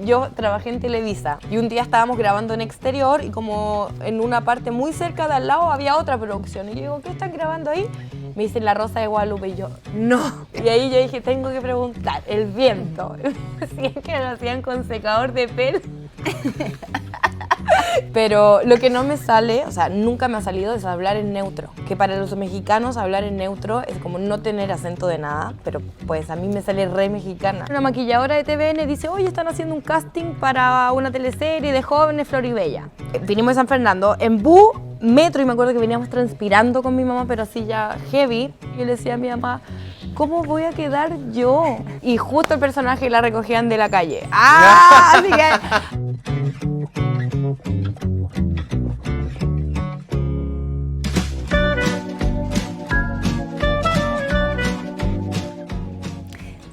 yo trabajé en Televisa y un día estábamos grabando en exterior y como en una parte muy cerca de al lado había otra producción. Y yo digo, ¿qué están grabando ahí? Me dicen La Rosa de Guadalupe y yo, no. Y ahí yo dije, tengo que preguntar, el viento. Decían que lo hacían con secador de pelo. Pero lo que no me sale, o sea, nunca me ha salido es hablar en neutro. Que para los mexicanos hablar en neutro es como no tener acento de nada, pero pues a mí me sale re mexicana. Una maquilladora de TVN dice, oye, están haciendo un casting para una teleserie de jóvenes Floribella. Vinimos de San Fernando, en metro, y me acuerdo que veníamos transpirando con mi mamá, pero así ya heavy. Y yo le decía a mi mamá, ¿cómo voy a quedar yo? Y justo el personaje la recogían de la calle. ¡Ah! Así que...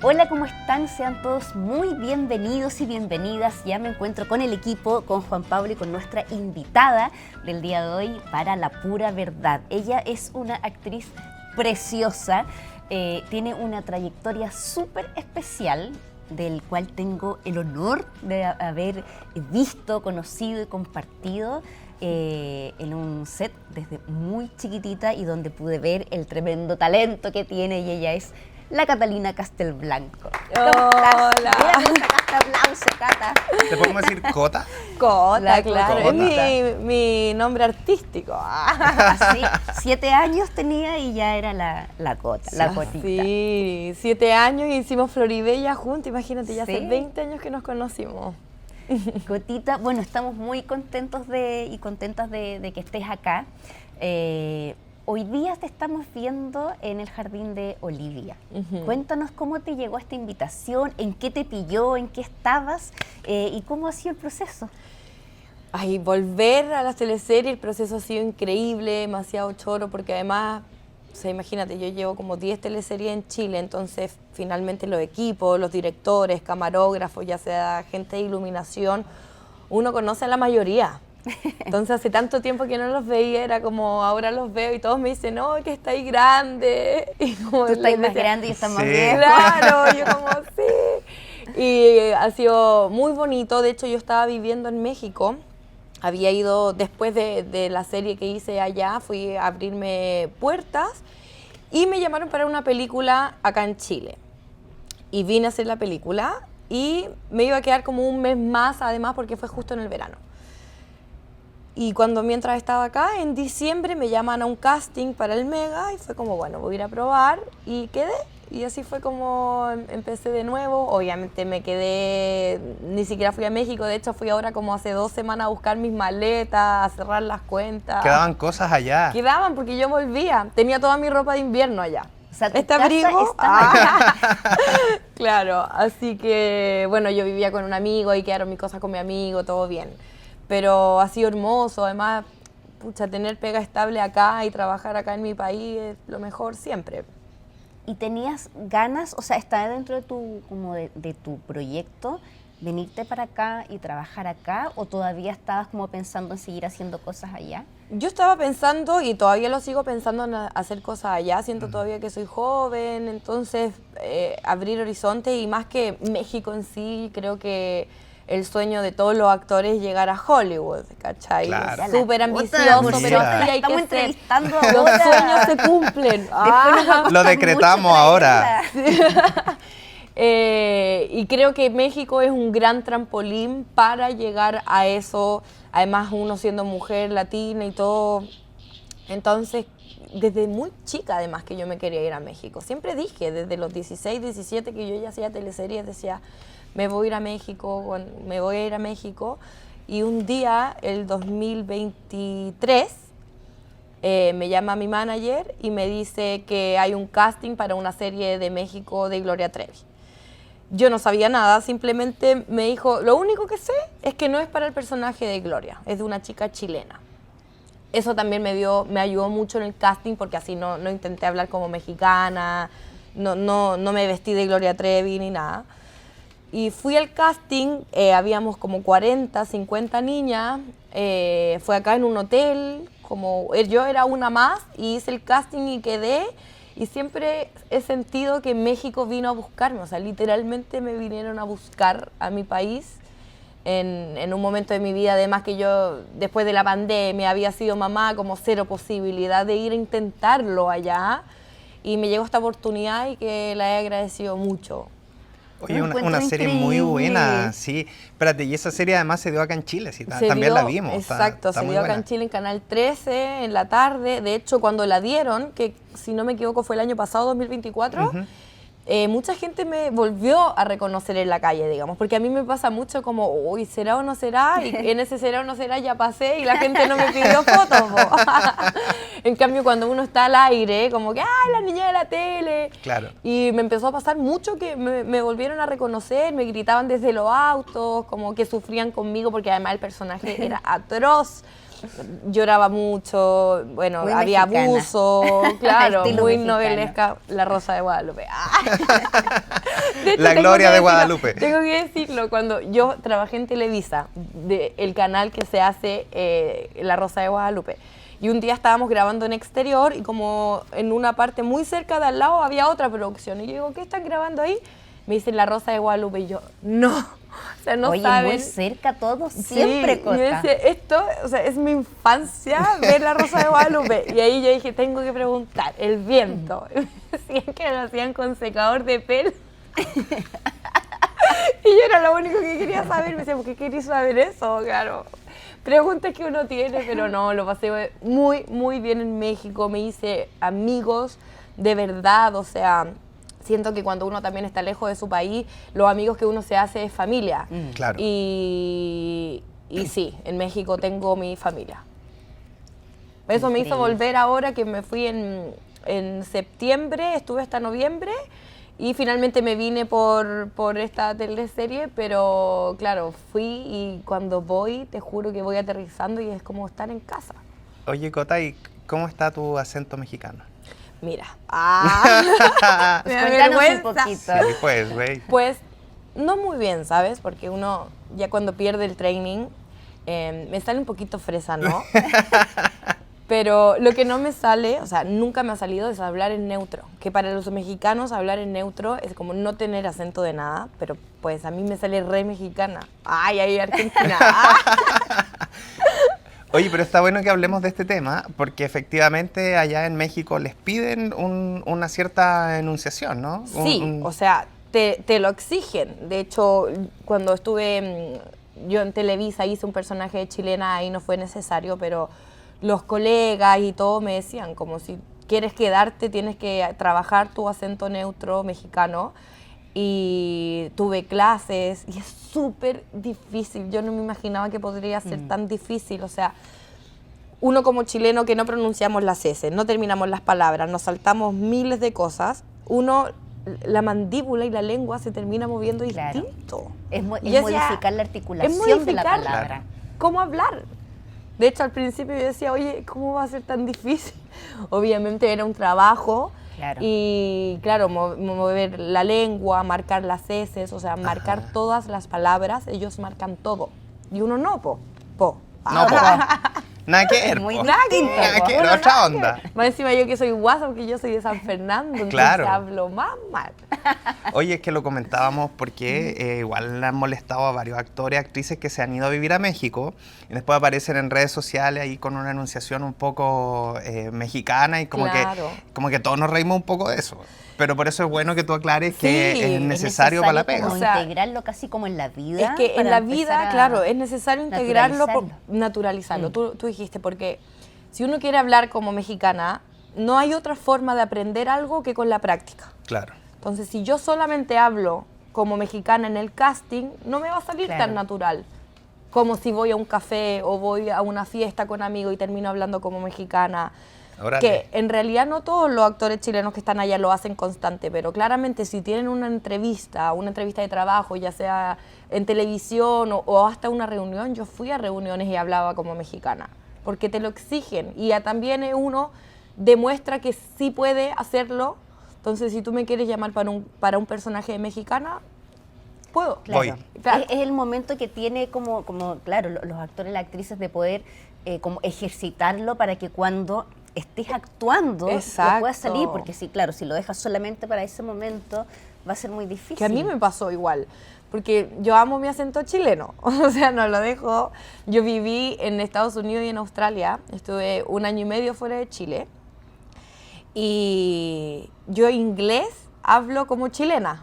Hola, ¿cómo están? Sean todos muy bienvenidos y bienvenidas. Ya me encuentro con el equipo, con Juan Pablo y con nuestra invitada del día de hoy para La Pura Verdad. Ella es una actriz preciosa, tiene una trayectoria súper especial, del cual tengo el honor de haber visto, conocido y compartido en un set desde muy chiquitita y donde pude ver el tremendo talento que tiene, y ella es la Catalina Castelblanco. Hola. Mira, aplauso, Cata. ¿Te podemos decir Cota? Cota, claro. Cota. Es mi nombre artístico. Sí, 7 años tenía y ya era la Cota, la Cotita. Sí, 7 años y hicimos Floribella juntos. Imagínate, ya hace Sí. 20 años que nos conocimos. Cotita, bueno, estamos muy contentos y contentas de que estés acá. Hoy día te estamos viendo en el Jardín de Olivia. Cuéntanos cómo te llegó esta invitación, en qué te pilló, en qué estabas y cómo ha sido el proceso. Ay, volver a las teleseries, el proceso ha sido increíble, demasiado choro, porque además, o sea, imagínate, yo llevo como 10 teleseries en Chile, entonces finalmente los equipos, los directores, camarógrafos, ya sea gente de iluminación, uno conoce a la mayoría. Entonces hace tanto tiempo que no los veía, era como ahora los veo y todos me dicen, no, que está ahí grande. Y como Tú estás les más decía, grande y estás más Sí. viejo. claro, yo como sí. Y ha sido muy bonito, de hecho yo estaba viviendo en México, había ido después de la serie que hice allá, fui a abrirme puertas y me llamaron para una película acá en Chile. Y vine a hacer la película y me iba a quedar como un mes más además porque fue justo en el verano. Y mientras estaba acá, en diciembre me llaman a un casting para el Mega y fue como, bueno, voy a ir a probar y quedé. Y así fue como empecé de nuevo. Obviamente me quedé, ni siquiera fui a México, de hecho fui ahora como hace 2 semanas a buscar mis maletas, a cerrar las cuentas. Quedaban cosas allá. Quedaban porque yo volvía, tenía toda mi ropa de invierno allá. O sea, tu Este casa abrigo, está claro, así que bueno, yo vivía con un amigo y quedaron mis cosas con mi amigo, todo bien. Pero ha sido hermoso, además, pucha, tener pega estable acá y trabajar acá en mi país es lo mejor siempre. ¿Y tenías ganas, o sea, está dentro de tu proyecto, venirte para acá y trabajar acá, o todavía estabas como pensando en seguir haciendo cosas allá? Yo estaba pensando, y todavía lo sigo pensando, en hacer cosas allá, siento todavía que soy joven, entonces abrir horizontes, y más que México en sí, creo que el sueño de todos los actores es llegar a Hollywood, ¿cachai? Claro. Súper La ambicioso, puta, pero mira. sí hay Estamos que ser. entrevistando Los ahora. sueños se cumplen. Después nos va a Lo costar decretamos mucho ahora. traerla. Y creo que México es un gran trampolín para llegar a eso, además uno siendo mujer latina y todo. Entonces, desde muy chica además que yo me quería ir a México. Siempre dije, desde los 16, 17 que yo ya hacía teleseries, decía, me voy a ir a México, me voy a ir a México. Y un día, el 2023, me llama mi manager y me dice que hay un casting para una serie de México de Gloria Trevi. Yo no sabía nada, simplemente me dijo, lo único que sé es que no es para el personaje de Gloria, es de una chica chilena. Eso también me ayudó mucho en el casting porque así no intenté hablar como mexicana, no me vestí de Gloria Trevi ni nada. Y fui al casting, habíamos como 40, 50 niñas, fue acá en un hotel, como yo era una más y hice el casting y quedé. Y siempre he sentido que México vino a buscarme, o sea, literalmente me vinieron a buscar a mi país en un momento de mi vida, además que yo después de la pandemia había sido mamá, como cero posibilidad de ir a intentarlo allá, y me llegó esta oportunidad y que la he agradecido mucho. Oye, Lo encuentro una serie muy increíble. buena, sí. Espérate, y esa serie además se dio acá en Chile, sí, Se también dio- la vimos. Exacto, está se muy dio acá buena. en Chile en Canal 13 en la tarde. De hecho, cuando la dieron, que si no me equivoco fue el año pasado, 2024, mucha gente me volvió a reconocer en la calle, digamos, porque a mí me pasa mucho como, uy, ¿será o no será? Y en ese será o no será ya pasé y la gente no me pidió fotos. Po. En cambio, cuando uno está al aire, como que, ¡ay, la niña de la tele! Claro. Y me empezó a pasar mucho que me volvieron a reconocer, me gritaban desde los autos, como que sufrían conmigo, porque además el personaje era atroz. Lloraba mucho, bueno, Muy había mexicana. abuso, claro, Estilo muy mexicano. novelesca, La Rosa de Guadalupe. De hecho, La tengo gloria que de decirlo, Guadalupe. Tengo que decirlo, cuando yo trabajé en Televisa, el canal que se hace La Rosa de Guadalupe, y un día estábamos grabando en exterior y como en una parte muy cerca de al lado había otra producción, y yo digo, ¿qué están grabando ahí? Me dicen La Rosa de Guadalupe, y yo, no, o sea, no Oye, saben. muy cerca todos, siempre, Sí, Cota. y yo decía, esto, o sea, es mi infancia ver La Rosa de Guadalupe. Y ahí yo dije, tengo que preguntar, el viento. Y me decían que lo hacían con secador de pelo. Y yo era lo único que quería saber. Me decía, ¿por qué querías saber eso? Claro, preguntas que uno tiene, pero no, lo pasé muy, muy bien en México. Me hice amigos de verdad, o sea, siento que cuando uno también está lejos de su país, los amigos que uno se hace es familia. Claro. Y sí, en México tengo mi familia. Eso me hizo Increíble. volver ahora que me fui en septiembre, estuve hasta noviembre y finalmente me vine por esta teleserie, pero claro, fui y cuando voy, te juro que voy aterrizando y es como estar en casa. Oye, Cota, ¿y cómo está tu acento mexicano? Mira, me da Cuéntanos un vergüenza. poquito. Sí, pues, güey. Pues no muy bien, ¿sabes? Porque uno ya cuando pierde el training me sale un poquito fresa, ¿no? Pero lo que no me sale, o sea, nunca me ha salido es hablar en neutro. Que para los mexicanos hablar en neutro es como no tener acento de nada, pero pues a mí me sale re mexicana. Ay, ay, Argentina. Oye, pero está bueno que hablemos de este tema, porque efectivamente allá en México les piden una cierta enunciación, ¿no? Sí, o sea, te lo exigen. De hecho, cuando estuve yo en Televisa hice un personaje de chilena, ahí no fue necesario, pero los colegas y todo me decían como si quieres quedarte tienes que trabajar tu acento neutro mexicano. Y tuve clases y es súper difícil. Yo no me imaginaba que podría ser tan difícil. O sea, uno como chileno que no pronunciamos las S, no terminamos las palabras, nos saltamos miles de cosas, uno, la mandíbula y la lengua se termina moviendo Claro. distinto. Es Y yo decía, modificar la articulación es de la modificar palabra. cómo hablar. De hecho, al principio yo decía, oye, ¿cómo va a ser tan difícil? Obviamente era un trabajo. Claro. Y claro, mover la lengua, marcar las heces, o sea, marcar todas las palabras, ellos marcan todo. Y uno no, po. No, po. Nada que ver, Muy po. distinto, Nada po. que ver, otra onda. Más encima yo que soy guasa, porque yo soy de San Fernando, entonces Claro. hablo más mal. Oye, es que lo comentábamos porque igual le han molestado a varios actores, actrices que se han ido a vivir a México y después aparecen en redes sociales ahí con una enunciación un poco mexicana y Claro. como que todos nos reímos un poco de eso. Pero por eso es bueno que tú aclares Sí, que es necesario para la pega. como O sea, integrarlo casi como en la vida. Es que en para la empezar vida, a claro, es necesario integrarlo, naturalizarlo. naturalizarlo. Tú dijiste, porque si uno quiere hablar como mexicana, no hay otra forma de aprender algo que con la práctica. Claro. Entonces, si yo solamente hablo como mexicana en el casting, no me va a salir Claro. tan natural como si voy a un café o voy a una fiesta con amigos y termino hablando como mexicana. Órale. Que en realidad no todos los actores chilenos que están allá lo hacen constante, pero claramente si tienen una entrevista de trabajo, ya sea en televisión o hasta una reunión, yo fui a reuniones y hablaba como mexicana, porque te lo exigen y ya también uno demuestra que sí puede hacerlo. Entonces, si tú me quieres llamar para un personaje de mexicana, puedo. Claro. Voy. Claro. Es el momento que tiene como claro, los actores y las actrices de poder como ejercitarlo para que cuando estés actuando lo Exacto. puedas salir, porque sí, claro, si lo dejas solamente para ese momento va a ser muy difícil. Que a mí me pasó igual. porque yo amo mi acento chileno, o sea, no lo dejo. Yo viví en Estados Unidos y en Australia, estuve 1 año y medio fuera de Chile, y yo inglés hablo como chilena,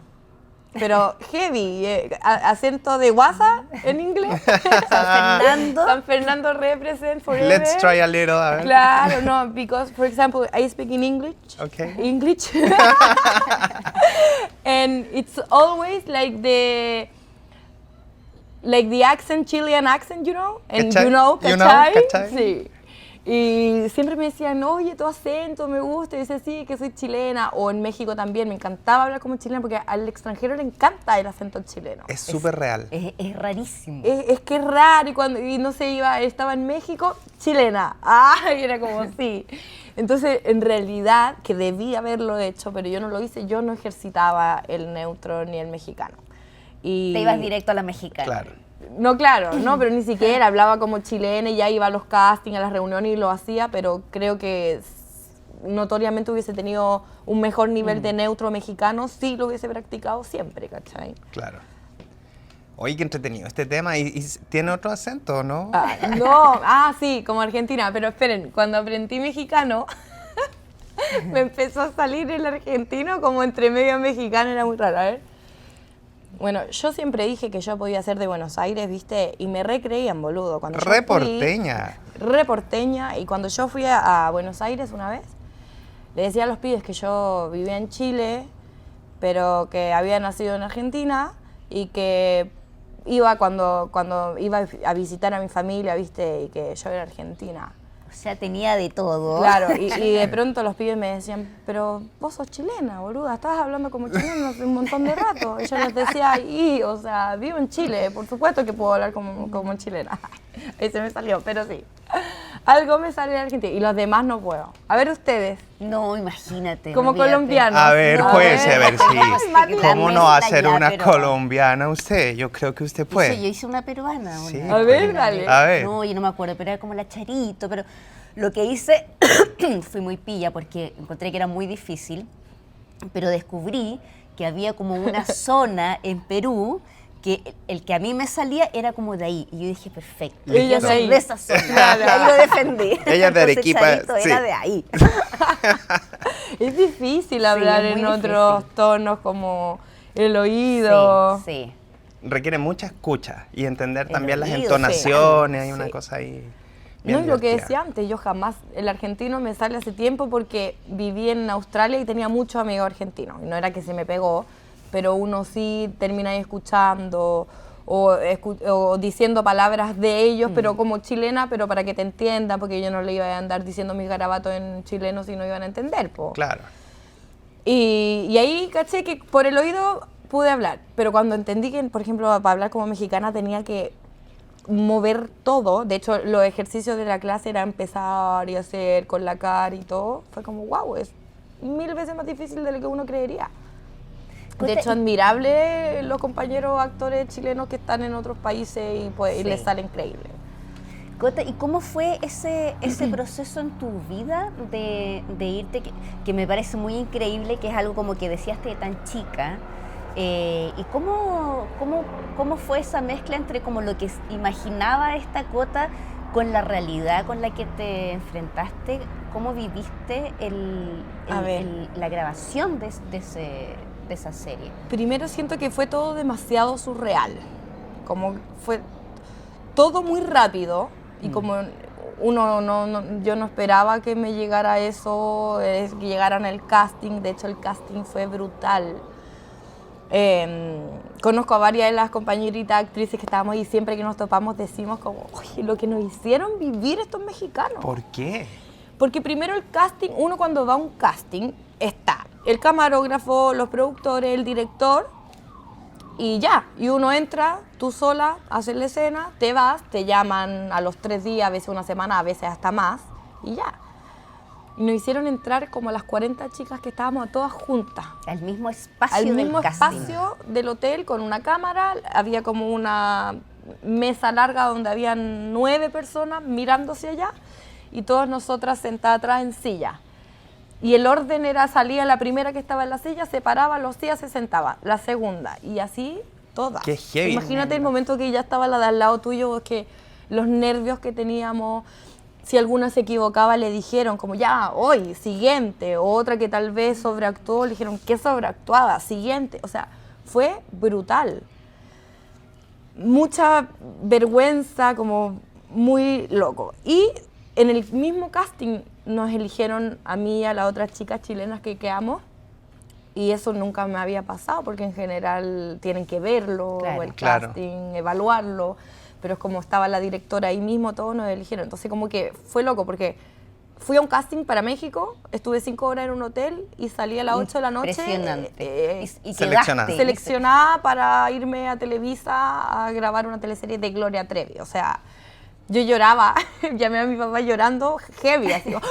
pero heavy, acento de guasa en inglés. San Fernando represent forever. Let's try a little. A ver. Claro, no, because, for example, I speak in English. Okay. English. And it's always like the accent, Chilean accent, you know? And ¿Cachai? you know, You know, ¿cachai? ¿cachai? Sí. Y siempre me decían, oye, tu acento me gusta. Y dice, sí, que soy chilena. O en México también, me encantaba hablar como chilena porque al extranjero le encanta el acento chileno. Es súper real. Es rarísimo. Es que es raro, y no sé, estaba en México, chilena. Y era como sí. Entonces, en realidad, que debí haberlo hecho, pero yo no lo hice, yo no ejercitaba el neutro ni el mexicano. Y Te ibas directo a la mexicana. Claro. no, claro, no, pero ni siquiera hablaba como chilena y ya iba a los castings, a las reuniones y lo hacía, pero creo que notoriamente hubiese tenido un mejor nivel de neutro mexicano si lo hubiese practicado siempre, ¿cachai? Claro. Oye, qué entretenido este tema. ¿Y tiene otro acento, no? No, sí, como argentina, pero esperen, cuando aprendí mexicano me empezó a salir el argentino como entre medio mexicano, era muy raro, a ver. Bueno, yo siempre dije que yo podía ser de Buenos Aires, ¿viste? Y me recreían, boludo. Cuando yo Reporteña. Reporteña. Y cuando yo fui a Buenos Aires una vez, le decía a los pibes que yo vivía en Chile, pero que había nacido en Argentina y que iba cuando iba a visitar a mi familia, ¿viste? Y que yo era argentina. O sea, tenía de todo. Claro, y de pronto los pibes me decían, pero vos sos chilena, boluda, estabas hablando como chilena hace un montón de rato. Y yo les decía, o sea, vivo en Chile, por supuesto que puedo hablar como chilena. Ahí se me salió, pero sí. Algo me sale de Argentina y los demás no puedo. A ver ustedes. No, imagínate. Como olvídate. colombianos. A ver, No, jueguese a ver si... Ay, ¿Cómo la no va a mezcla ser ya, una pero- colombiana usted? Yo creo que usted puede. Yo hice una peruana. Sí, una A ver, peruana. dale. A ver. No, yo no me acuerdo, pero era como la Charito. Pero lo que hice, fui muy pilla porque encontré que era muy difícil, pero descubrí que había como una zona en Perú que el que a mí me salía era como de ahí. Y yo dije, perfecto, Ella yo es de soy ahí. de esa zona. Claro. Y ahí lo defendí. Ella es de Entonces, Arequipa, Charito sí. era de ahí. Es difícil hablar es muy en otros difícil. tonos como el oído. Sí. Requiere mucha escucha y entender El también las oído, entonaciones. sí. Hay una Sí. cosa ahí. No, bien y lo que divertida. decía antes, yo jamás, el argentino me sale hace tiempo porque viví en Australia y tenía muchos amigos argentinos. Y no era que se me pegó, pero uno sí termina ahí escuchando o diciendo palabras de ellos, pero como chilena, pero para que te entiendan, porque yo no le iba a andar diciendo mis garabatos en chileno si no iban a entender, po. Claro. Y ahí caché que por el oído pude hablar, pero cuando entendí que, por ejemplo, para hablar como mexicana tenía que mover todo, de hecho los ejercicios de la clase era empezar y hacer con la cara y todo, fue como wow, es 1000 veces más difícil de lo que uno creería. De hecho, admirable los compañeros actores chilenos que están en otros países y, pues, y Sí. les sale increíble. Cota, ¿y cómo fue ese proceso en tu vida de irte, que me parece muy increíble, que es algo como que decías de tan chica? ¿Y cómo fue esa mezcla entre como lo que imaginaba esta Cota con la realidad con la que te enfrentaste? ¿Cómo viviste la grabación de esa serie? Primero siento que fue todo demasiado surreal, como fue todo muy rápido y como yo no esperaba que me llegara eso, que llegaran el casting, de hecho el casting fue brutal. Conozco a varias de las compañeritas actrices que estábamos y siempre que nos topamos decimos como, oye, lo que nos hicieron vivir estos mexicanos. ¿Por qué? Porque primero el casting, uno cuando va a un casting está el camarógrafo, los productores, el director y ya. Y uno entra, tú sola, haces la escena, te vas, te llaman a los 3 días, a veces una semana, a veces hasta más y ya. Y nos hicieron entrar como las 40 chicas que estábamos todas juntas. Al mismo espacio Al del mismo casting. espacio del hotel con una cámara, había como una mesa larga donde habían 9 personas mirándose allá y todas nosotras sentadas atrás en silla. Y el orden era, salía la primera que estaba en la silla, se paraba, lo hacía, se sentaba, la segunda. Y así todas. Qué heavy. Imagínate el momento que ya estaba la de al lado tuyo, que los nervios que teníamos. Si alguna se equivocaba, le dijeron como ya, hoy, siguiente. O otra que tal vez sobreactuó, le dijeron, ¿qué sobreactuada? Siguiente. O sea, fue brutal. Mucha vergüenza, como muy loco. Y en el mismo casting nos eligieron a mí y a las otras chicas chilenas que quedamos. Y eso nunca me había pasado, porque en general tienen que verlo, Claro. el Claro. casting, evaluarlo. Pero es como estaba la directora ahí mismo, todos nos eligieron. Entonces como que fue loco, porque fui a un casting para México, estuve 5 horas en un hotel y salí a las 8 de la noche. Impresionante. Y seleccionada. quedaste. Seleccionada para irme a Televisa a grabar una teleserie de Gloria Trevi. O sea, yo lloraba, llamé a mi papá llorando, heavy, así como,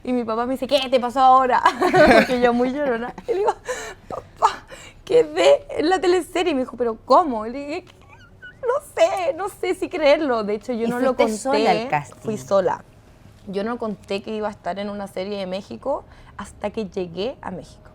y mi papá me dice, ¿qué te pasó ahora? Porque yo muy llorona. Y le digo, papá, quedé en la teleserie. Y me dijo, ¿pero cómo? Y le dije, no sé si creerlo. De hecho, yo ¿Y no lo fuiste conté. sola al casting? Fui sola. Yo no conté que iba a estar en una serie de México hasta que llegué a México.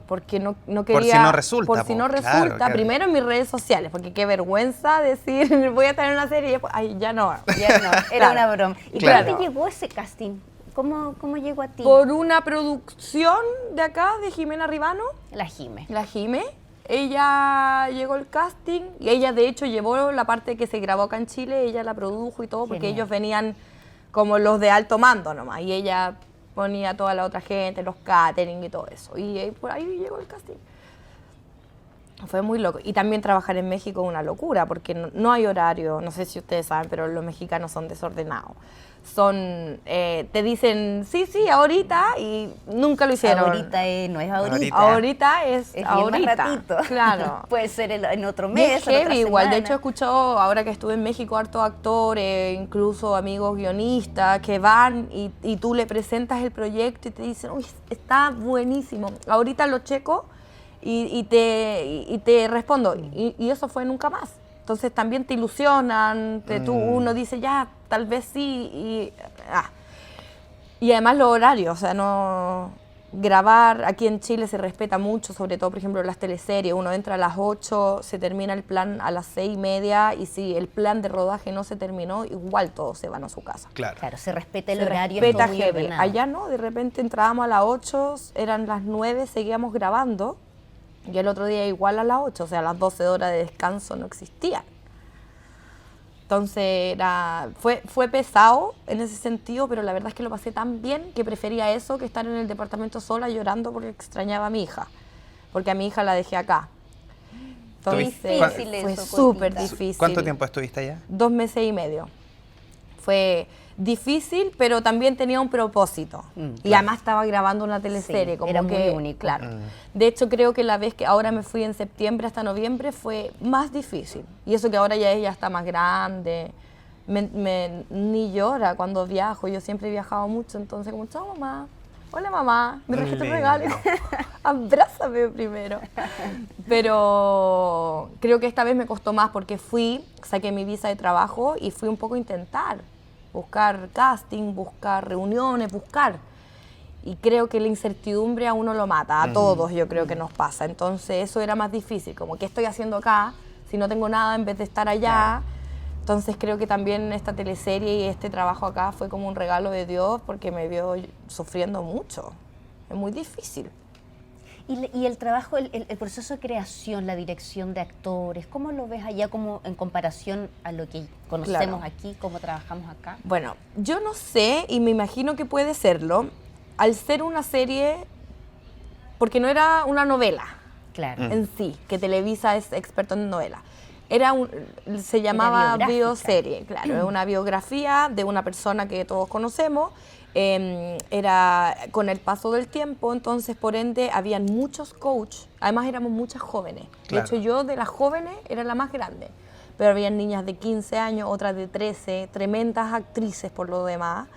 Porque no quería... Por si no resulta, Por si po, no claro, resulta. claro. Primero en mis redes sociales, porque qué vergüenza decir, voy a estar en una serie y después, ay, ya no. Ya no, era Claro. una broma. ¿Y Claro. cómo te llegó ese casting? ¿Cómo llegó a ti? Por una producción de acá, de Jimena Ribano, La Jime. la Jime. Ella llegó al casting y ella de hecho llevó la parte que se grabó acá en Chile, ella la produjo y todo, porque Genial. ellos venían como los de alto mando nomás, y ella ponía a toda la otra gente, los catering y todo eso. Y por ahí llegó el casting. Fue muy loco. Y también trabajar en México es una locura, porque no hay horario, no sé si ustedes saben, pero los mexicanos son desordenados. Te dicen, sí, ahorita, y nunca lo hicieron. Ahorita no es ahorita. Ahorita es Es ahorita. bien más ratito. Claro. Puede ser en otro Bien mes, en otra heavy, igual. De semana. hecho, he escuchado, ahora que estuve en México, hartos actores, incluso amigos guionistas, que van y tú le presentas el proyecto y te dicen, uy, está buenísimo. Ahorita lo checo y te respondo. Y eso fue nunca más. Entonces también te ilusionan, uno dice, ya, tal vez sí. Y además los horarios, o sea, no... Grabar aquí en Chile se respeta mucho, sobre todo, por ejemplo, las teleseries. Uno entra a las 8, se termina el plan a las 6:30, y si el plan de rodaje no se terminó, igual todos se van a su casa. Claro. Claro, se respeta el Se horario. respeta es todo muy heavy. ordenado. Allá no, de repente entrábamos a las 8, eran las 9, seguíamos grabando, y el otro día igual a las 8, o sea, las 12 horas de descanso no existían. Entonces fue pesado en ese sentido, pero la verdad es que lo pasé tan bien que prefería eso que estar en el departamento sola llorando porque extrañaba a mi hija, porque a mi hija la dejé acá. Entonces difícil fue eso, súper Cotita. difícil. ¿Cuánto tiempo estuviste allá? 2 meses y medio. Fue difícil, pero también tenía un propósito. Y además estaba grabando una teleserie. Sí, como era que, muy único. Claro. De hecho, creo que la vez que ahora me fui en septiembre hasta noviembre fue más difícil. Y eso que ahora ya ella está más grande. Ni llora cuando viajo. Yo siempre he viajado mucho, entonces como, chao mamá. Hola mamá, me traje tu Lindo. regalo. Abrázame primero. Pero creo que esta vez me costó más porque saqué mi visa de trabajo y fui un poco a intentar. Buscar casting, buscar reuniones, Y creo que la incertidumbre a uno lo mata, a todos yo creo que nos pasa. Entonces eso era más difícil, como ¿qué estoy haciendo acá? Si no tengo nada en vez de estar allá. Entonces creo que también esta teleserie y este trabajo acá fue como un regalo de Dios porque me vio sufriendo mucho. Es muy difícil. Y el trabajo, el proceso de creación, la dirección de actores, ¿cómo lo ves allá como en comparación a lo que conocemos aquí, cómo trabajamos acá? Bueno, yo no sé y me imagino que puede serlo. Al ser una serie, porque no era una novela Claro. en sí, que Televisa es experto en novela. Se llamaba biográfica. bioserie, claro, es una biografía de una persona que todos conocemos. Era con el paso del tiempo, entonces por ende habían muchos coaches, además éramos muchas jóvenes. Claro. De hecho yo de las jóvenes era la más grande, pero habían niñas de 15 años, otras de 13, tremendas actrices por lo demás.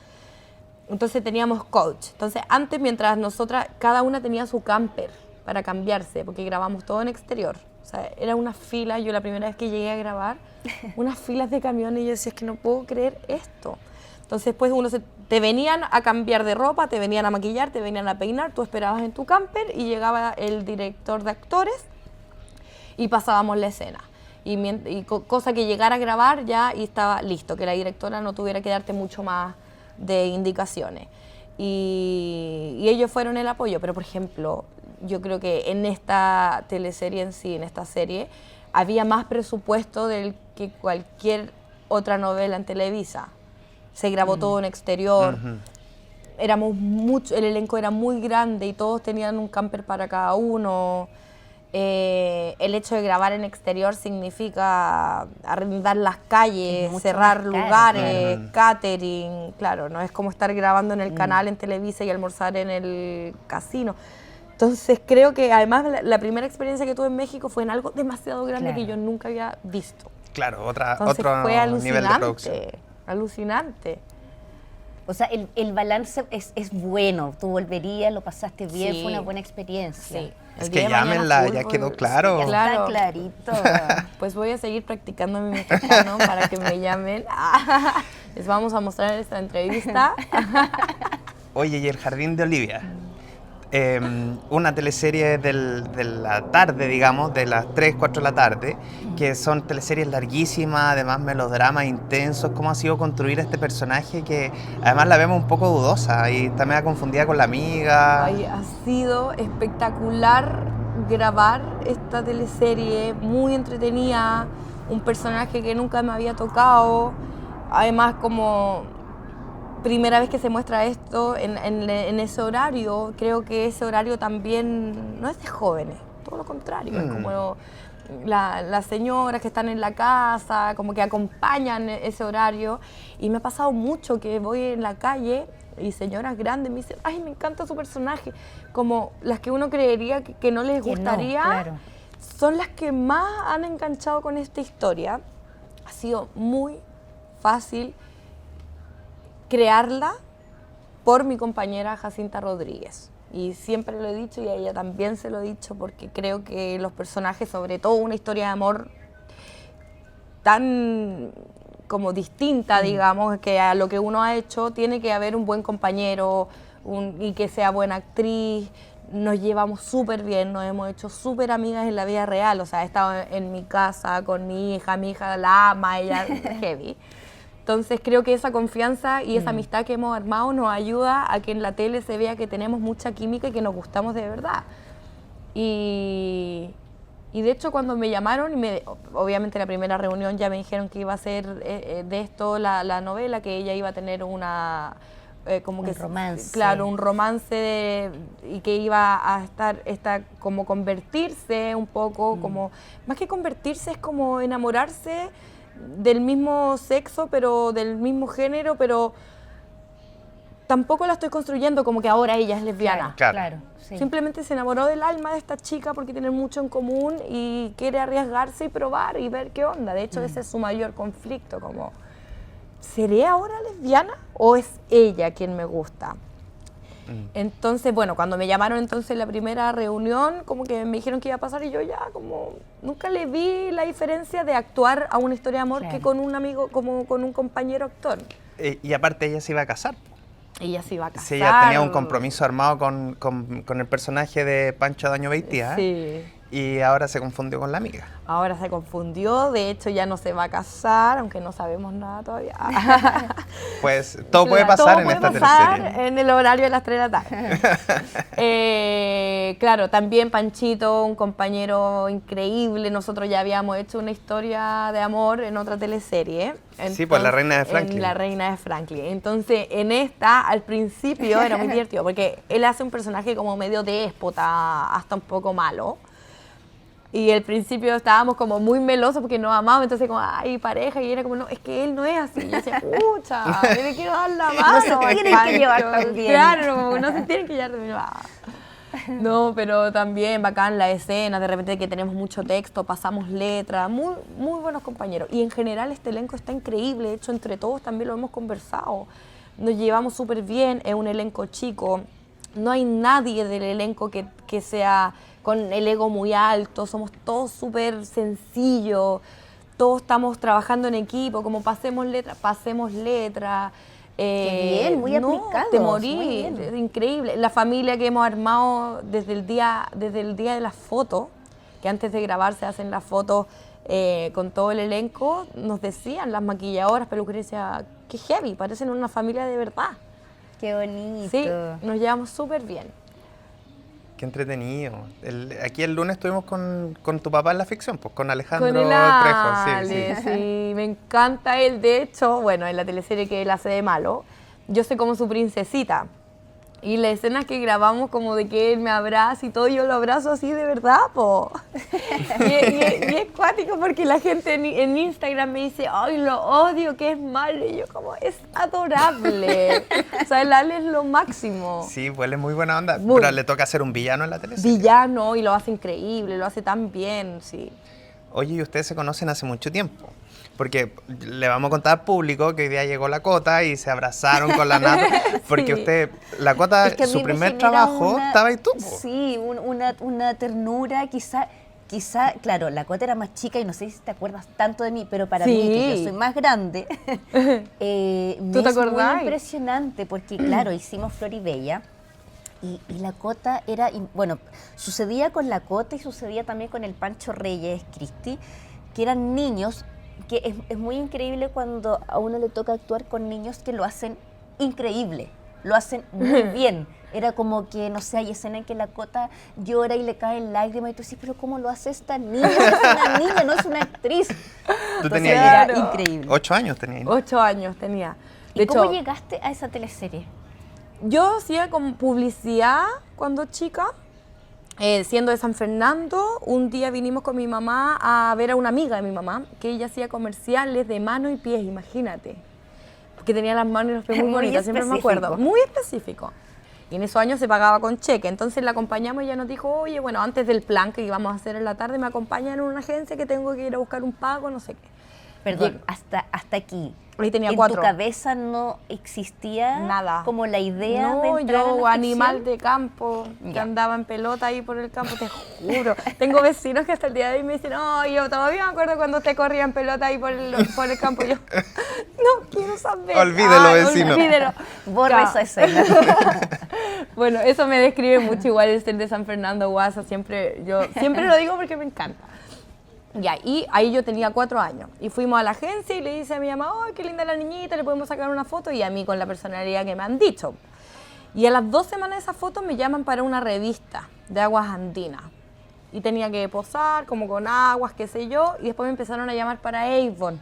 Entonces teníamos coach. Entonces antes, mientras nosotras, cada una tenía su camper para cambiarse, porque grabamos todo en exterior. O sea, era una fila, yo la primera vez que llegué a grabar, unas filas de camiones y yo decía, es que no puedo creer esto. Entonces después te venían a cambiar de ropa, te venían a maquillar, te venían a peinar, tú esperabas en tu camper y llegaba el director de actores y pasábamos la escena. Cosa que llegara a grabar ya y estaba listo, que la directora no tuviera que darte mucho más de indicaciones. Y ellos fueron el apoyo, pero por ejemplo, yo creo que en esta teleserie en sí, en esta serie, había más presupuesto del que cualquier otra novela en Televisa. Se grabó todo en exterior, éramos el elenco era muy grande y todos tenían un camper para cada uno. El hecho de grabar en exterior significa arrendar las calles, cerrar lugares, catering, claro, no es como estar grabando en el canal en Televisa y almorzar en el casino. Entonces creo que además la primera experiencia que tuve en México fue en algo demasiado grande que yo nunca había visto. Claro, otro fue nivel de producción. Alucinante. O sea, el balance es bueno, tú volverías, lo pasaste bien, Sí. fue una buena experiencia. Sí. Es que llámenla, ya quedó claro. Ya Claro. está clarito. Pues voy a seguir practicando mi mexicano para que me llamen. Les vamos a mostrar esta entrevista. Oye, y El Jardín de Olivia, una teleserie de la tarde, digamos, de las 3, 4 de la tarde, que son teleseries larguísimas, además melodramas intensos. ¿Cómo ha sido construir este personaje que además la vemos un poco dudosa y también confundida con la amiga? Ay, ha sido espectacular grabar esta teleserie, muy entretenida, un personaje que nunca me había tocado, además como primera vez que se muestra esto en ese horario. Creo que ese horario también no es de jóvenes, todo lo contrario, es como las señoras que están en la casa, como que acompañan ese horario. Y me ha pasado mucho que voy en la calle y señoras grandes me dicen, ay, me encanta su personaje, como las que uno creería que no les gustaría, claro. son las que más han enganchado con esta historia. Ha sido muy fácil crearla por mi compañera Jacinta Rodríguez. Y siempre lo he dicho y a ella también se lo he dicho, porque creo que los personajes, sobre todo una historia de amor tan como distinta, digamos, que a lo que uno ha hecho, tiene que haber un buen compañero y que sea buena actriz. Nos llevamos súper bien, nos hemos hecho súper amigas en la vida real. O sea, he estado en mi casa con mi hija la ama, ella es heavy. Entonces creo que esa confianza y esa amistad que hemos armado nos ayuda a que en la tele se vea que tenemos mucha química y que nos gustamos de verdad. Y de hecho cuando me llamaron, obviamente la primera reunión ya me dijeron que iba a ser de esto la novela, que ella iba a tener una... como un que romance. Claro, un romance y que iba a estar como convertirse un poco, como más que convertirse es como enamorarse del mismo sexo, pero del mismo género, pero tampoco la estoy construyendo como que ahora ella es lesbiana. Claro, sí. Simplemente se enamoró del alma de esta chica porque tienen mucho en común y quiere arriesgarse y probar y ver qué onda. De hecho, ese es su mayor conflicto, como, ¿seré ahora lesbiana o es ella quien me gusta? Entonces, bueno, cuando me llamaron entonces en la primera reunión, como que me dijeron que iba a pasar y yo ya como nunca le vi la diferencia de actuar a una historia de amor que con un amigo, como con un compañero actor. Y aparte ella se iba a casar. Ella se iba a casar. Sí, ella tenía un compromiso armado con el personaje de Pancho Daño Beitia. Sí. Y ahora se confundió con la amiga. Ahora se confundió, de hecho ya no se va a casar, aunque no sabemos nada todavía. Pues todo puede pasar en esta teleserie. En el horario de las 3 de la tarde. Claro, también Panchito, un compañero increíble. Nosotros ya habíamos hecho una historia de amor en otra teleserie. Sí, pues La Reina de Franklin. En La Reina de Franklin. Entonces, en esta, al principio era muy divertido, porque él hace un personaje como medio déspota, hasta un poco malo. Y al principio estábamos como muy melosos porque nos amábamos, entonces como, ay, pareja, y era como, no, es que él no es así. Y yo decía, pucha, yo le quiero dar la mano. No se tienen que llevar tan bien. Claro, no se tienen que llevar tan bien. No, pero también bacán la escena, de repente que tenemos mucho texto, pasamos letras, muy, muy buenos compañeros. Y en general este elenco está increíble, de hecho entre todos también lo hemos conversado. Nos llevamos súper bien, es un elenco chico, no hay nadie del elenco que sea con el ego muy alto, somos todos súper sencillos, todos estamos trabajando en equipo, como pasemos letra. Qué bien, muy aplicados, Te morí, muy bien. increíble. La familia que hemos armado desde el día de la foto, que antes de grabar se hacen las fotos con todo el elenco, nos decían las maquilladoras, peluqueras, decían, qué heavy, parecen una familia de verdad. Qué bonito. Sí, nos llevamos súper bien. Qué entretenido. Aquí el lunes estuvimos con tu papá en la ficción, pues con Alejandro Con el Trejo. Ale, sí, me encanta él. De hecho, bueno, en la teleserie que él hace de malo, yo soy como su princesita. Y la escena que grabamos como de que él me abraza y todo, yo lo abrazo así de verdad, po. Y es cuático porque la gente en Instagram me dice, ay, lo odio, que es malo. Y yo como, es adorable. O sea, el Ale es lo máximo. Sí, pues él es muy buena onda, Muy. pero le toca hacer un villano en la teleserie. Villano, y lo hace increíble, lo hace tan bien, sí. Oye, y ustedes se conocen hace mucho tiempo. Porque le vamos a contar al público que hoy día llegó la Cota y se abrazaron con la Nata. Porque Sí. usted, la Cota, Es que a mí su me primer genera trabajo estaba ahí tú, po. Sí, una ternura, quizá, claro, la Cota era más chica y no sé si te acuerdas tanto de mí, pero para mí, que Sí. yo soy más grande, ¿Tú te es muy acordás? impresionante porque, claro, hicimos Floribella y la Cota era, bueno, sucedía con la Cota y sucedía también con el Pancho Reyes, Cristi, que eran niños, que es muy increíble cuando a uno le toca actuar con niños que lo hacen increíble, lo hacen muy bien. Era como que, no sé, hay escena en que la Cota llora y le caen lágrimas y tú dices, pero ¿cómo lo hace esta niña? Es una niña, no es una actriz. Tú Entonces, tenías era Claro. increíble. 8 años, tenías. 8 años tenía. De ¿Y cómo hecho, llegaste a esa teleserie? yo hacía como publicidad cuando chica, siendo de San Fernando. Un día vinimos con mi mamá a ver a una amiga de mi mamá, que ella hacía comerciales de manos y pies, imagínate. Porque tenía las manos y los pies muy Muy bonitas, siempre me acuerdo. específico. Muy específico. Y en esos años se pagaba con cheque. Entonces la acompañamos y ella nos dijo, oye, bueno, antes del plan que íbamos a hacer en la tarde, me acompañan en una agencia que tengo que ir a buscar un pago, no sé qué. Perdón, Llego. hasta aquí. Ahí tenía ¿En 4. tu cabeza no existía Nada. como la idea de No, entrar a yo la animal ficción? de campo, que Ya. andaba en pelota ahí por el campo, te juro. Tengo vecinos que hasta el día de hoy me dicen, no, yo todavía me acuerdo cuando usted corría en pelota ahí por el campo. Yo, no quiero saber. Olvídelo, Ay, vecino. Olvídelo. Borra Ya. esa escena. Bueno, eso me describe mucho, igual el ser de San Fernando, Guasa, yo siempre lo digo porque me encanta. Ya, y ahí yo tenía 4 años. Y fuimos a la agencia y le dice a mi mamá, ¡ay, qué linda la niñita! Le podemos sacar una foto. Y a mí con la personalidad que me han dicho. Y a las 2 semanas de esa foto me llaman para una revista de aguas andinas. Y tenía que posar como con aguas, qué sé yo. Y después me empezaron a llamar para Avon.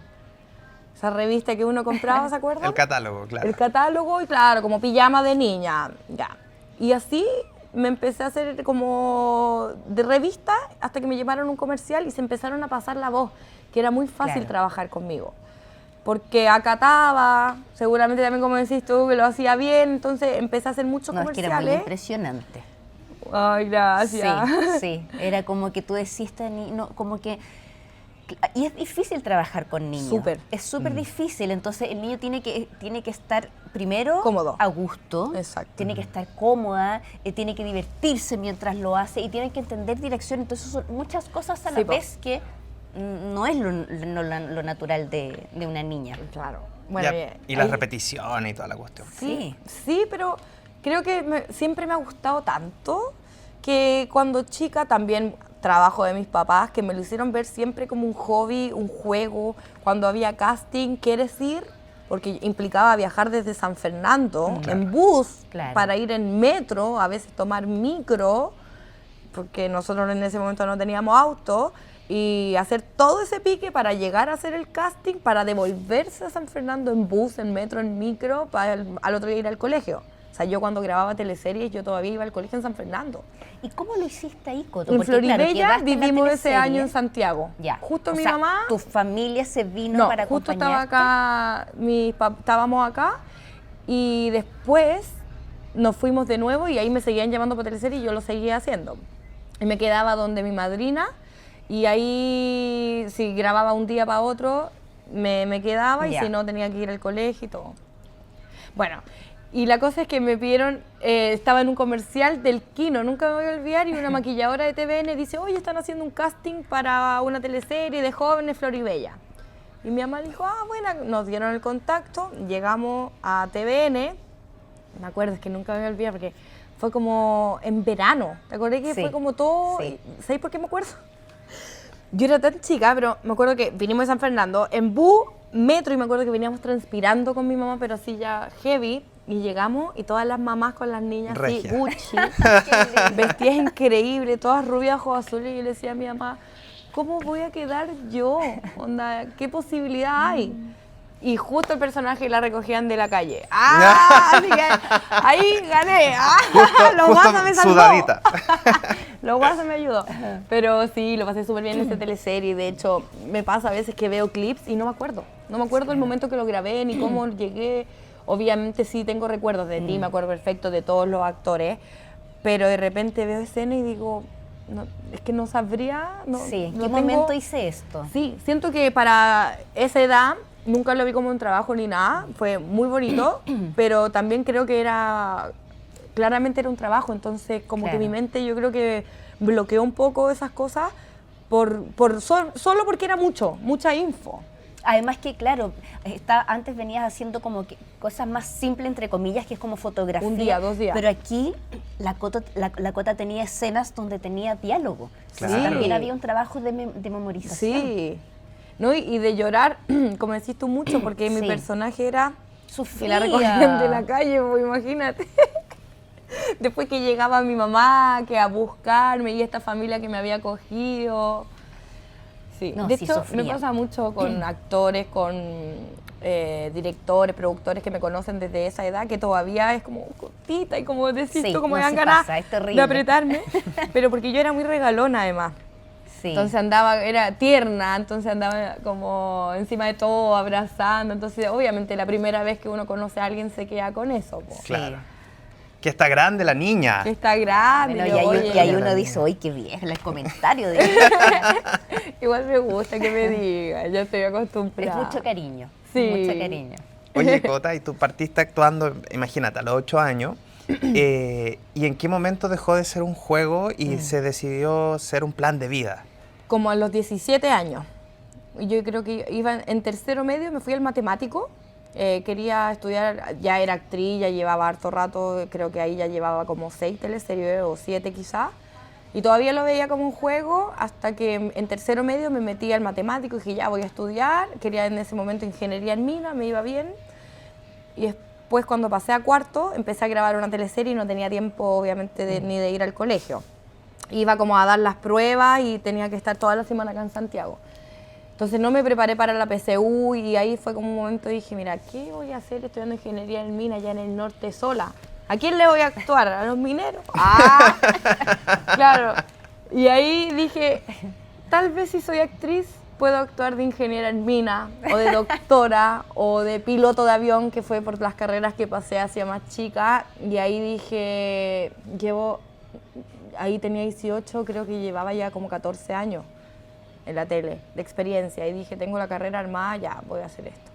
Esa revista que uno compraba, ¿se acuerdan? El catálogo, claro. El catálogo y claro, como pijama de niña. Ya. Y así me empecé a hacer como de revista hasta que me llamaron un comercial y se empezaron a pasar la voz, que era muy fácil Claro. trabajar conmigo. Porque acataba, seguramente también como decís tú, que lo hacía bien, entonces empecé a hacer muchos No, es que era muy comerciales. impresionante. Ay, gracias. Sí, sí. Era como que tú decías, no, como que... Y es difícil trabajar con niños. Súper. Es súper difícil. Entonces el niño tiene que estar primero Cómodo. a gusto. Exacto. Tiene que estar cómoda, tiene que divertirse mientras lo hace y tiene que entender dirección. Entonces son muchas cosas a la Sí, po. vez que no es lo natural de una niña. Claro. Bueno, Y las ahí- repeticiones y toda la cuestión. Sí. Sí, pero creo que siempre me ha gustado tanto que cuando chica también trabajo de mis papás, que me lo hicieron ver siempre como un hobby, un juego. Cuando había casting, ¿quieres ir? Porque implicaba viajar desde San Fernando Claro. en bus Claro. para ir en metro, a veces tomar micro, porque nosotros en ese momento no teníamos auto, y hacer todo ese pique para llegar a hacer el casting, para devolverse a San Fernando en bus, en metro, en micro, para al otro día ir al colegio. O sea, yo cuando grababa teleseries, yo todavía iba al colegio en San Fernando. ¿Y cómo lo hiciste ahí, Coto? En Porque, claro, Floribella quedaste en la vivimos ese teleserie. año en Santiago. Ya. Justo O mi sea, mamá... ¿Tu familia se vino No, para justo estaba acompañarte? acá, estábamos acá y después nos fuimos de nuevo y ahí me seguían llamando para teleserie y yo lo seguía haciendo. Y me quedaba donde mi madrina y ahí si grababa un día para otro me quedaba y Ya. si no tenía que ir al colegio y todo. Bueno, y la cosa es que me pidieron, estaba en un comercial del Kino, nunca me voy a olvidar, y una maquilladora de TVN dice, oye, están haciendo un casting para una teleserie de jóvenes Floribella. Y mi mamá dijo, ah, bueno, nos dieron el contacto, llegamos a TVN, me acuerdo, es que nunca me voy a olvidar porque fue como en verano, ¿te acordás que Sí, fue como todo? sí. ¿Sabes por qué me acuerdo? Yo era tan chica, pero me acuerdo que vinimos de San Fernando en bus, metro, y me acuerdo que veníamos transpirando con mi mamá, pero así ya heavy. Y llegamos y todas las mamás con las niñas así, Regia. Gucci, vestidas increíbles, todas rubias, ojos azules. Y yo le decía a mi mamá, ¿cómo voy a quedar yo? Onda, ¿qué posibilidad hay? Y justo el personaje la recogían de la calle. ¡Ah! Así que ahí gané. ¡Ah! Lo guasa me salvó. Sudadita. Lo guasa me ayudó. Pero sí, lo pasé súper bien en esta teleserie. De hecho, me pasa a veces que veo clips y no me acuerdo. No me acuerdo el momento que lo grabé ni cómo llegué. Obviamente sí tengo recuerdos de ti, me acuerdo perfecto de todos los actores. Pero de repente veo escena y digo, no, es que no sabría. No, Sí, ¿en no qué tengo- momento hice esto? Sí, siento que para esa edad nunca lo vi como un trabajo ni nada, fue muy bonito, pero también creo que claramente era un trabajo, entonces como Claro. que mi mente yo creo que bloqueó un poco esas cosas solo porque era mucha info. Además que, claro, antes venías haciendo como que cosas más simples, entre comillas, que es como fotografía. Un día, 2 días. Pero aquí la Cota tenía escenas donde tenía diálogo. Claro. Sí. También había un trabajo de memorización. Sí, ¿no? Y de llorar, como decís tú, mucho, porque mi Sí. personaje era... Sufría. Y la recogían de la calle, pues imagínate. Después que llegaba mi mamá, que a buscarme y esta familia que me había acogido. Sí, No, de sí hecho sufría. me pasa mucho con actores, con directores, productores que me conocen desde esa edad, que todavía es como cortita y como decís Sí, tú, como no, me dan sí ganas pasa, es terrible. de apretarme. Pero porque yo era muy regalona además. Sí. Entonces era tierna, entonces andaba como encima de todo, abrazando. Entonces, obviamente, la primera vez que uno conoce a alguien se queda con eso. Po. Claro. Que está grande la niña. Que está grande. Bueno, yo, oye, y ahí la uno niña. dice, ¡ay, qué vieja! El comentario de igual me gusta que me digan, ya estoy es acostumbrada. mucho cariño. Sí. Mucho cariño. Oye, Cota, y tú partiste actuando, imagínate, a los 8 años. ¿Y en qué momento dejó de ser un juego y se decidió ser un plan de vida? Como a los 17 años. Yo creo que iba en tercero medio, me fui al matemático. Quería estudiar, ya era actriz, ya llevaba harto rato, creo que ahí ya llevaba como 6 teleseries o 7 quizás. Y todavía lo veía como un juego hasta que en tercero medio me metí al matemático y dije, ya voy a estudiar. Quería en ese momento ingeniería en mina, me iba bien. Y después cuando pasé a cuarto empecé a grabar una teleserie y no tenía tiempo obviamente ni de ir al colegio. Iba como a dar las pruebas y tenía que estar toda la semana acá en Santiago. Entonces no me preparé para la PSU y ahí fue como un momento dije, mira, ¿qué voy a hacer estudiando ingeniería en mina allá en el norte sola? ¿A quién le voy a actuar? ¿A los mineros? ¡Ah! Claro. Y ahí dije, tal vez si soy actriz puedo actuar de ingeniera en mina o de doctora o de piloto de avión, que fue por las carreras que pasé hacia más chica. Y ahí dije, ahí tenía 18, creo que llevaba ya como 14 años en la tele, de experiencia. Y dije, tengo la carrera armada, ya, voy a hacer esto.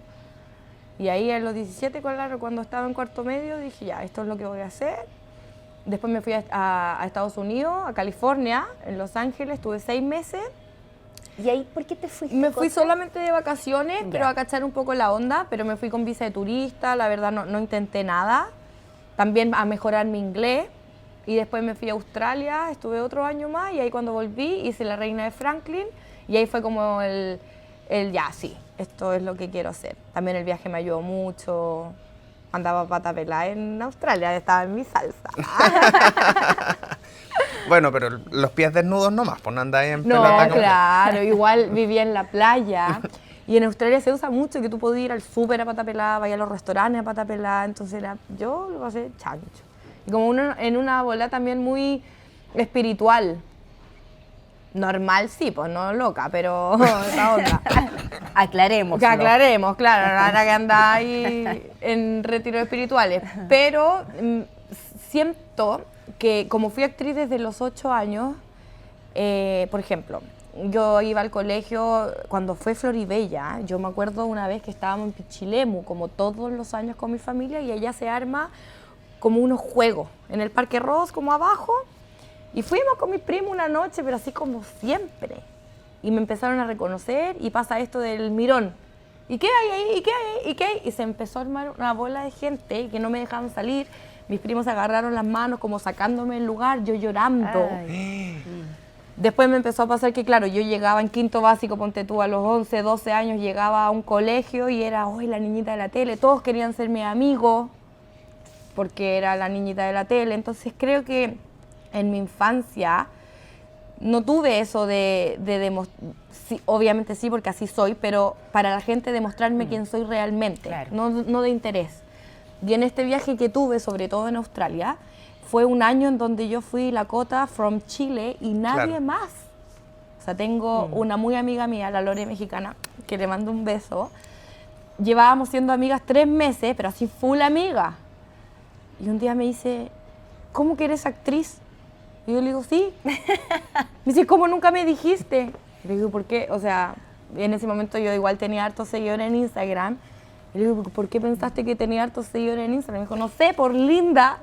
Y ahí a los 17, claro, cuando estaba en cuarto medio, dije, ya, esto es lo que voy a hacer. Después me fui a Estados Unidos, a California, en Los Ángeles, estuve 6 meses. ¿Y ahí por qué te fuiste? Me fui Cota? solamente de vacaciones, Ya. pero a cachar un poco la onda, pero me fui con visa de turista, la verdad no intenté nada. También a mejorar mi inglés. Y después me fui a Australia, estuve otro año más y ahí cuando volví hice La Reina de Franklin y ahí fue como el ya, sí, esto es lo que quiero hacer. También el viaje me ayudó mucho, andaba pata pelada en Australia, estaba en mi salsa. Bueno, pero los pies desnudos nomás, pues no andáis en No, pelota con- claro, igual vivía en la playa y en Australia se usa mucho que tú podías ir al súper a pata pelada, vaya a los restaurantes a pata pelada, entonces yo lo pasé chancho. Y como uno en una bola también muy espiritual. Normal sí, pues no loca, pero esa onda. Aclaremos. Que aclaremos, claro, ahora que anda ahí en retiros espirituales. Pero siento que como fui actriz desde los 8 años, por ejemplo, yo iba al colegio cuando fue Floribella. Yo me acuerdo una vez que estábamos en Pichilemu, como todos los años con mi familia, y allá se arma como unos juegos en el Parque Ross, como abajo. Y fuimos con mi primo una noche, pero así como siempre. Y me empezaron a reconocer y pasa esto del mirón. ¿Y qué hay ahí? ¿Y qué hay ahí? ¿Y qué hay? Y se empezó a armar una bola de gente que no me dejaban salir. Mis primos agarraron las manos como sacándome del lugar, yo llorando. Ay. Después me empezó a pasar que, claro, yo llegaba en quinto básico, ponte tú, a los 11, 12 años, llegaba a un colegio y era, hoy la niñita de la tele, todos querían ser mis amigos porque era la niñita de la tele. Entonces creo que en mi infancia no tuve eso de demostrar, sí, obviamente sí, porque así soy, pero para la gente demostrarme quién soy realmente, Claro. no de interés. Y en este viaje que tuve, sobre todo en Australia, fue un año en donde yo fui la Cota from Chile y nadie Claro. más. O sea, tengo una muy amiga mía, la Lore mexicana, que le mando un beso. Llevábamos siendo amigas 3 meses, pero así full amiga. Y un día me dice, ¿cómo que eres actriz? Y yo le digo, sí. Me dice, ¿cómo nunca me dijiste? Le digo, ¿por qué? O sea, en ese momento yo igual tenía hartos seguidores en Instagram. Y le digo, ¿por qué pensaste que tenía hartos seguidores en Instagram? Me dijo, no sé, por linda.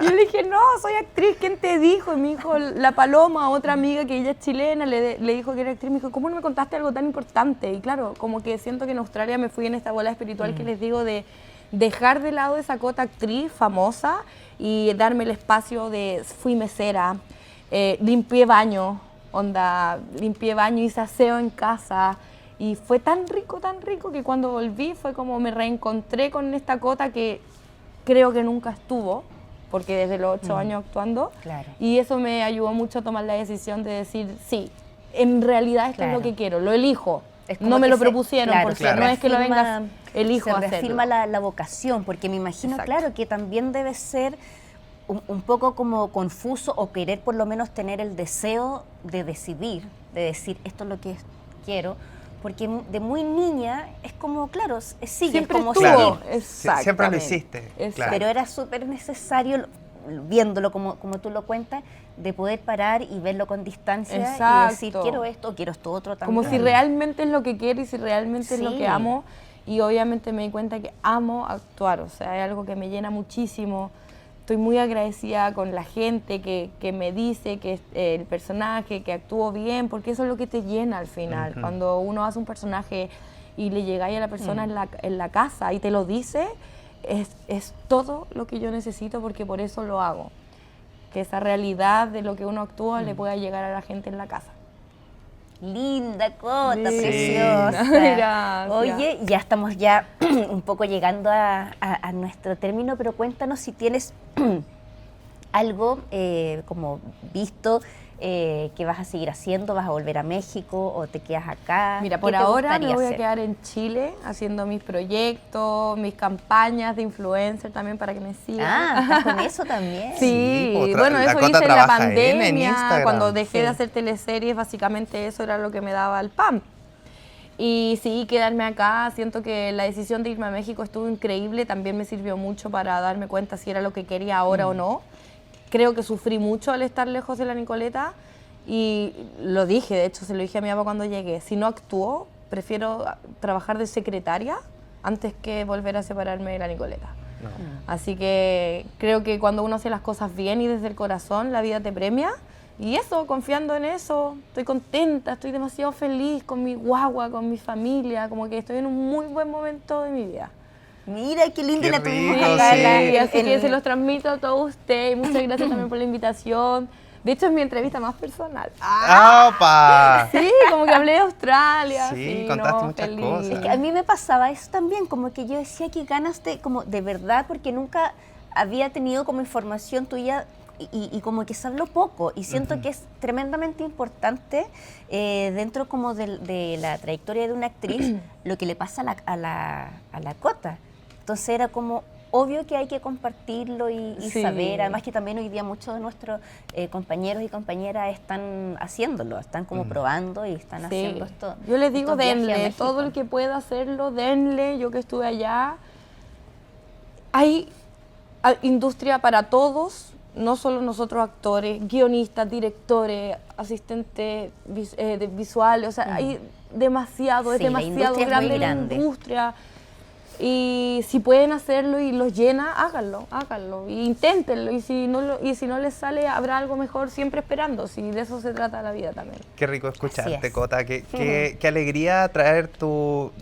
Y yo le dije, no, soy actriz, ¿quién te dijo? Y me dijo, la Paloma, otra amiga que ella es chilena, le dijo que era actriz. Me dijo, ¿cómo no me contaste algo tan importante? Y claro, como que siento que en Australia me fui en esta bola espiritual que les digo de dejar de lado esa Cota actriz famosa y darme el espacio de, fui mesera, limpié baño, hice aseo en casa. Y fue tan rico que cuando volví fue como me reencontré con esta Cota que creo que nunca estuvo, porque desde los 8 años actuando. Claro. Y eso me ayudó mucho a tomar la decisión de decir, sí, en realidad esto es lo que quiero, lo elijo. Es como No me que lo se- propusieron, claro, porque se no es que lo reafirma- vengas, elijo se hacerlo. reafirma la vocación, porque me imagino, Exacto. claro, que también debe ser un poco como confuso o querer por lo menos tener el deseo de decidir, de decir esto es lo que quiero, porque de muy niña es como, claro, sigue, Siempre como estuvo. seguir. Claro. Exactamente. Siempre lo hiciste, Exacto. claro. Pero era súper necesario, viéndolo como tú lo cuentas, de poder parar y verlo con distancia y decir, Exacto. quiero esto, quiero esto otro también. Como si realmente es lo que quiero y si realmente es lo Sí. que amo. Y obviamente me di cuenta que amo actuar, o sea, es algo que me llena muchísimo. Estoy muy agradecida con la gente que me dice que el personaje, que actúo bien, porque eso es lo que te llena al final. Ujú. Cuando uno hace un personaje y le llegáis a la persona en la casa y te lo dice, es todo lo que yo necesito porque por eso lo hago. Que esa realidad de lo que uno actúa le pueda llegar a la gente en la casa. Linda Cota, Sí. preciosa. Gracias. Oye, ya estamos un poco llegando a nuestro término, pero cuéntanos si tienes algo como visto que vas a seguir haciendo, vas a volver a México o te quedas acá. Mira, ¿Qué por te ahora gustaría me voy a hacer? quedar en Chile haciendo mis proyectos, mis campañas de influencer también para que me sigan. Ah, ¿estás con eso también? Sí, Sí, bueno, la eso Cota hice en la trabaja en pandemia, Instagram. cuando dejé de Sí. hacer teleseries, básicamente eso era lo que me daba el pan. Y sí, quedarme acá, siento que la decisión de irme a México estuvo increíble, también me sirvió mucho para darme cuenta si era lo que quería ahora o no. Creo que sufrí mucho al estar lejos de la Nicoleta y lo dije, de hecho se lo dije a mi papá cuando llegué, si no actúo, prefiero trabajar de secretaria antes que volver a separarme de la Nicoleta. No. Así que creo que cuando uno hace las cosas bien y desde el corazón, la vida te premia. Y eso, confiando en eso, estoy contenta, estoy demasiado feliz con mi guagua, con mi familia, como que estoy en un muy buen momento de mi vida. Mira, qué linda Qué la tuvimos rico, acá. sí. Así que se los transmito a todos ustedes. Muchas gracias también por la invitación. De hecho, es mi entrevista más personal. ¡Opa! Sí, como que hablé de Australia. Sí, contaste muchas feliz. cosas. Es que a mí me pasaba eso también, como que yo decía que ganas como de verdad, porque nunca había tenido como información tuya y como que se habló poco. Y siento que es tremendamente importante dentro como de la trayectoria de una actriz lo que le pasa a la Cota. Entonces era como obvio que hay que compartirlo y Sí. saber. Además que también hoy día muchos de nuestros compañeros y compañeras están haciéndolo, están como probando y están haciendo esto. Yo les digo, estos viajes a denle, México. todo el que pueda hacerlo, denle. Yo que estuve allá, hay industria para todos, no solo nosotros actores, guionistas, directores, asistentes visuales, o sea, hay demasiado, es Sí, la demasiado industria es muy grande la grande. industria. Y si pueden hacerlo y los llena, háganlo, y inténtenlo. Y si no les sale, habrá algo mejor siempre esperando. Si de eso se trata la vida también. Qué rico escucharte, es. Cota. Qué alegría traer tu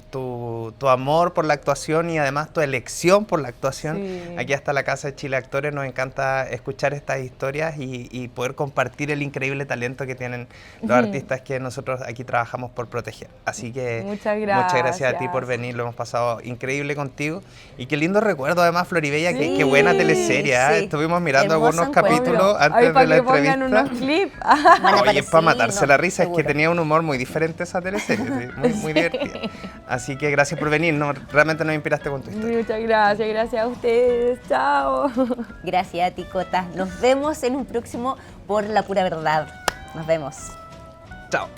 amor por la actuación y además tu elección por la actuación. Sí. Aquí hasta la Casa de Chile Actores. Nos encanta escuchar estas historias y poder compartir el increíble talento que tienen los artistas que nosotros aquí trabajamos por proteger. Así que muchas gracias a ti por venir. Lo hemos pasado increíble contigo. Y qué lindo recuerdo, además, Floribella. Sí. Qué buena teleserie. Sí. Estuvimos mirando Hermoso algunos encuentro. capítulos antes Ay, de para la que pongan entrevista. unos clips. Van a Oye, es para aparecer, matarse no, la risa, es seguro. que tenía un humor muy diferente esa teleserie, sí, muy divertida. Así que gracias por venir, realmente nos inspiraste con tu historia. Muchas gracias a ustedes. Chao. Gracias a ti, Cota. Nos vemos en un próximo Por la Pura Verdad. Nos vemos. Chao.